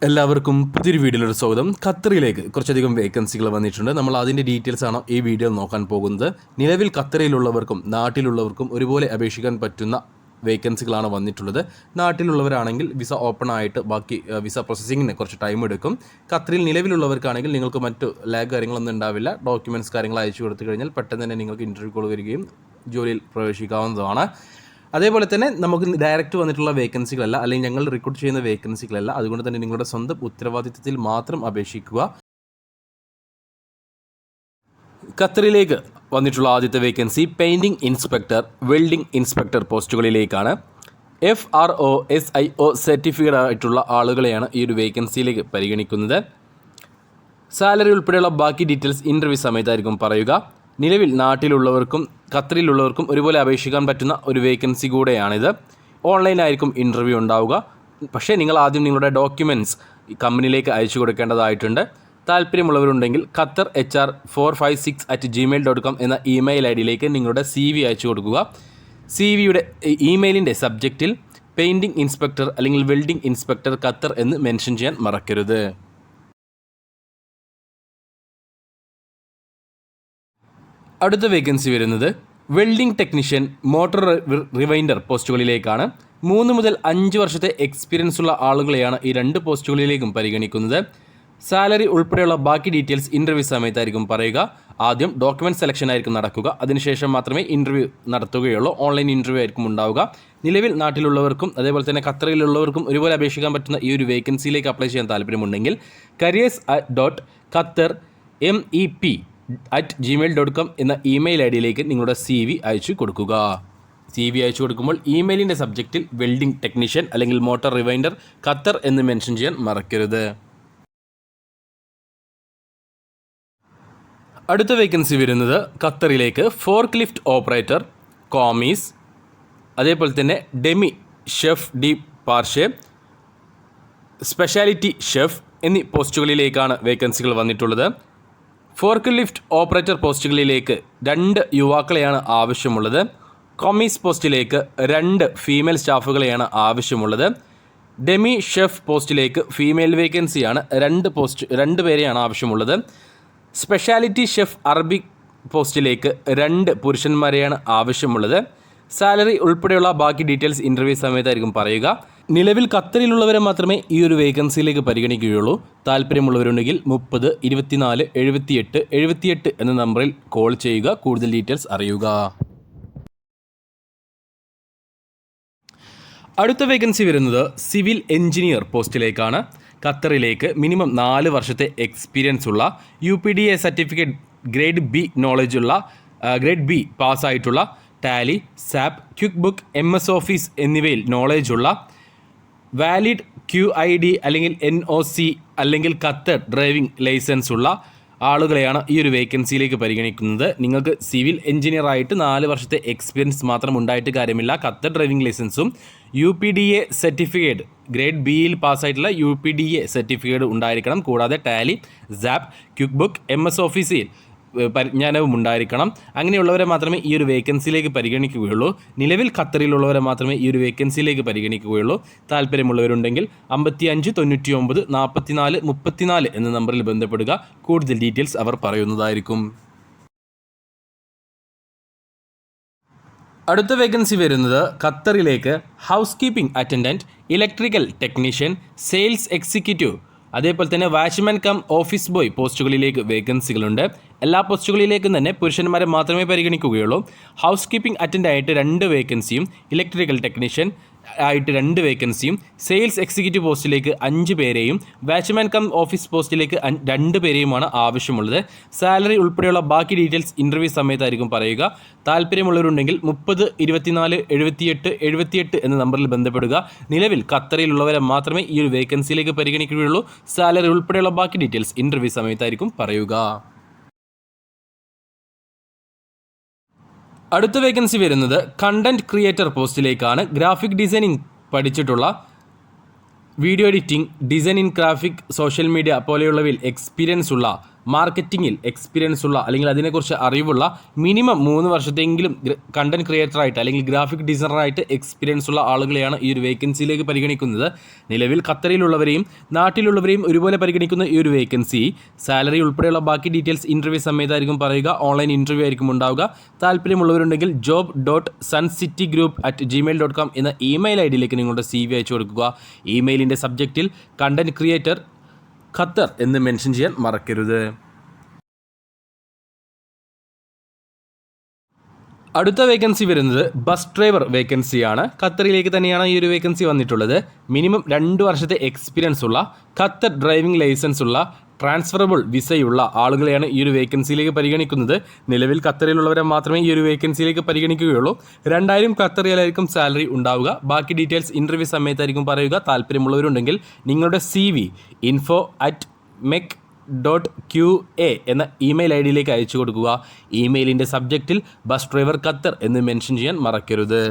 എല്ലാവർക്കും പുതിയൊരു വീഡിയോയിലൊരു സ്വാഗതം. ഖത്തറിലേക്ക് കുറച്ചധികം വേക്കൻസികൾ വന്നിട്ടുണ്ട്. നമ്മൾ അതിൻ്റെ ഡീറ്റെയിൽസ് ആണ് ഈ വീഡിയോയിൽ നോക്കാൻ പോകുന്നത്. നിലവിൽ ഖത്തറിലുള്ളവർക്കും നാട്ടിലുള്ളവർക്കും ഒരുപോലെ അപേക്ഷിക്കാൻ പറ്റുന്ന വേക്കൻസികളാണ് വന്നിട്ടുള്ളത്. നാട്ടിലുള്ളവരാണെങ്കിൽ വിസ ഓപ്പൺ ആയിട്ട് ബാക്കി വിസ പ്രോസസ്സിങ്ങിന് കുറച്ച് ടൈം എടുക്കും. ഖത്തറിൽ നിലവിലുള്ളവർക്കാണെങ്കിൽ നിങ്ങൾക്ക് മറ്റു ലാഗ് കാര്യങ്ങളൊന്നും ഉണ്ടാവില്ല. ഡോക്യുമെൻറ്റ്സ് കാര്യങ്ങൾ അയച്ചു കൊടുത്തു കഴിഞ്ഞാൽ പെട്ടെന്ന് തന്നെ നിങ്ങൾക്ക് ഇൻ്റർവ്യൂ കോൾ വരികയും ജോലിയിൽ പ്രവേശിക്കാവുന്നതാണ്. അതേപോലെ തന്നെ നമുക്ക് ഡയറക്റ്റ് വന്നിട്ടുള്ള വേക്കൻസികളല്ല, അല്ലെങ്കിൽ ഞങ്ങൾ റിക്രൂട്ട് ചെയ്യുന്ന വേക്കൻസികളല്ല. അതുകൊണ്ട് തന്നെ നിങ്ങളുടെ സ്വന്തം ഉത്തരവാദിത്തത്തിൽ മാത്രം അപേക്ഷിക്കുക. ഖത്തറിലേക്ക് വന്നിട്ടുള്ള ആദ്യത്തെ vacancy painting inspector, welding inspector പോസ്റ്റുകളിലേക്കാണ്. FRO SIO സർട്ടിഫിക്കറ്റ് ആയിട്ടുള്ള ആളുകളെയാണ് ഈ ഒരു വേക്കൻസിയിലേക്ക് പരിഗണിക്കുന്നത്. സാലറി ഉൾപ്പെടെയുള്ള ബാക്കി ഡീറ്റെയിൽസ് ഇൻ്റർവ്യൂ സമയത്തായിരിക്കും പറയുക. നിലവിൽ നാട്ടിലുള്ളവർക്കും ഖത്തറിലുള്ളവർക്കും ഒരുപോലെ അപേക്ഷിക്കാൻ പറ്റുന്ന ഒരു വേക്കൻസി കൂടെയാണിത്. ഓൺലൈനായിരിക്കും ഇൻ്റർവ്യൂ ഉണ്ടാവുക. പക്ഷേ നിങ്ങൾ ആദ്യം നിങ്ങളുടെ ഡോക്യുമെൻറ്റ്സ് കമ്പനിയിലേക്ക് അയച്ചു കൊടുക്കേണ്ടതായിട്ടുണ്ട്. താല്പര്യമുള്ളവരുണ്ടെങ്കിൽ qatar HR456@gmail.com എന്ന ഇമെയിൽ ഐഡിയിലേക്ക് നിങ്ങളുടെ CV അയച്ചു കൊടുക്കുക. CVയുടെ ഇമെയിലിൻ്റെ സബ്ജക്റ്റിൽ പെയിൻറ്റിംഗ് ഇൻസ്പെക്ടർ അല്ലെങ്കിൽ വെൽഡിംഗ് ഇൻസ്പെക്ടർ ഖത്തർ എന്ന് മെൻഷൻ ചെയ്യാൻ മറക്കരുത്. അടുത്ത വേക്കൻസി വരുന്നത് വെൽഡിംഗ് ടെക്നീഷ്യൻ, മോട്ടോർ റിവൈൻഡർ പോസ്റ്റുകളിലേക്കാണ്. 3 മുതൽ 5 വർഷത്തെ എക്സ്പീരിയൻസ് ഉള്ള ആളുകളെയാണ് ഈ 2 പോസ്റ്റുകളിലേക്കും പരിഗണിക്കുന്നത്. സാലറി ഉൾപ്പെടെയുള്ള ബാക്കി ഡീറ്റെയിൽസ് ഇൻ്റർവ്യൂ സമയത്തായിരിക്കും പറയുക. ആദ്യം ഡോക്യുമെൻറ്റ് സെലക്ഷൻ ആയിരിക്കും നടക്കുക. അതിനുശേഷം മാത്രമേ ഇൻ്റർവ്യൂ നടത്തുകയുള്ളൂ. ഓൺലൈൻ ഇൻ്റർവ്യൂ ആയിരിക്കും ഉണ്ടാവുക. നിലവിൽ നാട്ടിലുള്ളവർക്കും അതേപോലെ തന്നെ ഖത്തറിലുള്ളവർക്കും ഒരുപോലെ അപേക്ഷിക്കാൻ പറ്റുന്ന ഈ ഒരു വേക്കൻസിയിലേക്ക് അപ്ലൈ ചെയ്യാൻ താല്പര്യമുണ്ടെങ്കിൽ careers.qatarmep@gmail.com എന്ന ഇമെയിൽ ഐഡിയിലേക്ക് നിങ്ങളുടെ CV അയച്ചു കൊടുക്കുക. CV അയച്ചു കൊടുക്കുമ്പോൾ ഇമെയിലിൻ്റെ സബ്ജക്റ്റിൽ വെൽഡിംഗ് ടെക്നീഷ്യൻ അല്ലെങ്കിൽ മോട്ടോർ റിവൈൻഡർ ഖത്തർ എന്ന് മെൻഷൻ ചെയ്യാൻ മറക്കരുത്. അടുത്ത വേക്കൻസി വരുന്നത് ഖത്തറിലേക്ക് ഫോർക്ക് ലിഫ്റ്റ് ഓപ്പറേറ്റർ, കോമീസ്, അതേപോലെ തന്നെ demi chef de partie, speciality chef എന്നീ പോസ്റ്റുകളിലേക്കാണ് വേക്കൻസികൾ വന്നിട്ടുള്ളത്. ഫോർക്ക് ലിഫ്റ്റ് ഓപ്പറേറ്റർ പോസ്റ്റുകളിലേക്ക് 2 യുവാക്കളെയാണ് ആവശ്യമുള്ളത്. കോമീസ് പോസ്റ്റിലേക്ക് 2 ഫീമെയിൽ സ്റ്റാഫുകളെയാണ് ആവശ്യമുള്ളത്. ഡെമി ഷെഫ് പോസ്റ്റിലേക്ക് ഫീമെയിൽ വേക്കൻസിയാണ്, 2 പേരെയാണ് ആവശ്യമുള്ളത്. സ്പെഷ്യാലിറ്റി ഷെഫ് അറബിക് പോസ്റ്റിലേക്ക് 2 പുരുഷന്മാരെയാണ് ആവശ്യമുള്ളത്. സാലറി ഉൾപ്പെടെയുള്ള ബാക്കി ഡീറ്റെയിൽസ് ഇൻ്റർവ്യൂ സമയത്തായിരിക്കും പറയുക. നിലവിൽ ഖത്തറിലുള്ളവരെ മാത്രമേ ഈ ഒരു വേക്കൻസിയിലേക്ക് പരിഗണിക്കുകയുള്ളൂ. താല്പര്യമുള്ളവരുണ്ടെങ്കിൽ 30 24 78 78 എന്ന നമ്പറിൽ കോൾ ചെയ്യുക. കൂടുതൽ ഡീറ്റെയിൽസ് അറിയുക. അടുത്ത വേക്കൻസി വരുന്നത് സിവിൽ എഞ്ചിനീയർ പോസ്റ്റിലേക്കാണ്. ഖത്തറിലേക്ക് മിനിമം 4 വർഷത്തെ എക്സ്പീരിയൻസ് ഉള്ള UPDA സർട്ടിഫിക്കറ്റ് ഗ്രേഡ് B നോളജുള്ള ഗ്രേഡ് B പാസ്സായിട്ടുള്ള Tally, SAP, quick book, MS office എന്നിവയിൽ നോളേജുള്ള വാലിഡ് QID അല്ലെങ്കിൽ NOC അല്ലെങ്കിൽ ഖത്തർ ഡ്രൈവിംഗ് ലൈസൻസ് ഉള്ള ആളുകളെയാണ് ഈ ഒരു വേക്കൻസിയിലേക്ക് പരിഗണിക്കുന്നത്. നിങ്ങൾക്ക് സിവിൽ എഞ്ചിനീയർ ആയിട്ട് 4 വർഷത്തെ എക്സ്പീരിയൻസ് മാത്രം ഉണ്ടായിട്ട് കാര്യമില്ല. ഖത്തർ ഡ്രൈവിംഗ് ലൈസൻസും UPDA സർട്ടിഫിക്കറ്റ് ഗ്രേഡ് Bയിൽ പാസ്സായിട്ടുള്ള UPDA സർട്ടിഫിക്കറ്റ് ഉണ്ടായിരിക്കണം. കൂടാതെ Tally, SAP, quick book, MS ഓഫീസിൽ പരിജ്ഞാനവും ഉണ്ടായിരിക്കണം. അങ്ങനെയുള്ളവരെ മാത്രമേ ഈ ഒരു വേക്കൻസിയിലേക്ക് പരിഗണിക്കുകയുള്ളൂ. നിലവിൽ ഖത്തറിലുള്ളവരെ മാത്രമേ ഈ ഒരു വേക്കൻസിയിലേക്ക് പരിഗണിക്കുകയുള്ളൂ. താല്പര്യമുള്ളവരുണ്ടെങ്കിൽ 55 99 44 34 എന്ന നമ്പറിൽ ബന്ധപ്പെടുക. കൂടുതൽ ഡീറ്റെയിൽസ് അവർ പറയുന്നതായിരിക്കും. അടുത്ത വേക്കൻസി വരുന്നത് ഖത്തറിലേക്ക് house keeping attendant, electrical technician, sales executive, അതേപോലെ തന്നെ വാച്ച്മാൻ കം ഓഫീസ് ബോയ് പോസ്റ്റുകളിലേക്ക് വേക്കൻസികളുണ്ട്. എല്ലാ പോസ്റ്റുകളിലേക്കും തന്നെ പുരുഷന്മാരെ മാത്രമേ പരിഗണിക്കുകയുള്ളൂ. ഹൗസ് കീപ്പിംഗ് അറ്റൻഡൻ്റ് ആയിട്ട് 2 വേക്കൻസിയും ഇലക്ട്രിക്കൽ ടെക്നീഷ്യൻ ആയിട്ട് 2 വേക്കൻസിയും സെയിൽസ് എക്സിക്യൂട്ടീവ് പോസ്റ്റിലേക്ക് 5 പേരെയും വാച്ച്മാൻ കം ഓഫീസ് പോസ്റ്റിലേക്ക് 2 പേരെയുമാണ് ആവശ്യമുള്ളത്. സാലറി ഉൾപ്പെടെയുള്ള ബാക്കി ഡീറ്റെയിൽസ് ഇൻ്റർവ്യൂ സമയത്തായിരിക്കും പറയുക. താല്പര്യമുള്ളവരുണ്ടെങ്കിൽ 30 24 78 78 എന്ന നമ്പറിൽ ബന്ധപ്പെടുക. നിലവിൽ ഖത്തറിലുള്ളവരെ മാത്രമേ ഈ ഒരു വേക്കൻസിയിലേക്ക് പരിഗണിക്കുകയുള്ളൂ. സാലറി ഉൾപ്പെടെയുള്ള ബാക്കി ഡീറ്റെയിൽസ് ഇൻ്റർവ്യൂ സമയത്തായിരിക്കും പറയുക. അടുത്ത വേക്കൻസി വരുന്നത് കണ്ടന്റ് ക്രിയേറ്റർ പോസ്റ്റിലേക്കാണ്. ഗ്രാഫിക് ഡിസൈനിങ് പഠിച്ചിട്ടുള്ള, video editing, design in graphic, social media പോലെയുള്ളവയിൽ എക്സ്പീരിയൻസ് ഉള്ള മാർക്കറ്റിങ്ങിൽ എക്സ്പീരിയൻസ് ഉള്ള അല്ലെങ്കിൽ അതിനെക്കുറിച്ച് അറിവുള്ള മിനിമം 3 വർഷത്തെങ്കിലും കണ്ടന്റ് ക്രിയേറ്ററായിട്ട് അല്ലെങ്കിൽ ഗ്രാഫിക് ഡിസൈനറായിട്ട് എക്സ്പീരിയൻസ് ഉള്ള ആളുകളെയാണ് ഈ ഒരു വേക്കൻസിയിലേക്ക് പരിഗണിക്കുന്നത്. നിലവിൽ ഖത്തറിലുള്ളവരെയും നാട്ടിലുള്ളവരെയും ഒരുപോലെ പരിഗണിക്കുന്ന ഈ ഒരു വേക്കൻസി സാലറി ഉൾപ്പെടെയുള്ള ബാക്കി ഡീറ്റെയിൽസ് ഇൻ്റർവ്യൂ സമയത്തായിരിക്കും പറയുക. ഓൺലൈൻ ഇൻ്റർവ്യൂ ആയിരിക്കും ഉണ്ടാവുക. താല്പര്യമുള്ളവരുണ്ടെങ്കിൽ job.suncitygroup@gmail.com എന്ന ഇമെയിൽ ഐ ഡിയിലേക്ക് നിങ്ങളുടെ CV അയച്ചു കൊടുക്കുക. ഇമെയിലിൻ്റെ സബ്ജക്റ്റിൽ കണ്ടന്റ് ക്രിയേറ്റർ ഖത്തർ എന്ന് മെൻഷൻ ചെയ്യാൻ മറക്കരുത്. അടുത്ത വേക്കൻസി വരുന്നത് ബസ് ഡ്രൈവർ വേക്കൻസിയാണ്. ഖത്തറിലേക്ക് തന്നെയാണ് ഈ ഒരു വേക്കൻസി വന്നിട്ടുള്ളത്. മിനിമം 2 വർഷത്തെ എക്സ്പീരിയൻസ് ഉള്ള ഖത്തർ ഡ്രൈവിംഗ് ലൈസൻസ് ഉള്ള ട്രാൻസ്ഫറബിൾ വിസയുള്ള ആളുകളെയാണ് ഈ ഒരു വേക്കൻസിയിലേക്ക് പരിഗണിക്കുന്നത്. നിലവിൽ ഖത്തറിലുള്ളവരെ മാത്രമേ ഈ ഒരു വേക്കൻസിയിലേക്ക് പരിഗണിക്കുകയുള്ളൂ. 2000 ഖത്തർ റിയാലായിരിക്കും സാലറി ഉണ്ടാവുക. ബാക്കി ഡീറ്റെയിൽസ് ഇൻ്റർവ്യൂ സമയത്തായിരിക്കും പറയുക. താല്പര്യമുള്ളവരുണ്ടെങ്കിൽ നിങ്ങളുടെ CV info@mec.qa എന്ന ഇമെയിൽ ഐ ഡിയിലേക്ക് അയച്ചു കൊടുക്കുക. ഇമെയിലിൻ്റെ സബ്ജക്റ്റിൽ ബസ് ഡ്രൈവർ ഖത്തർ എന്ന് മെൻഷൻ ചെയ്യാൻ മറക്കരുത്.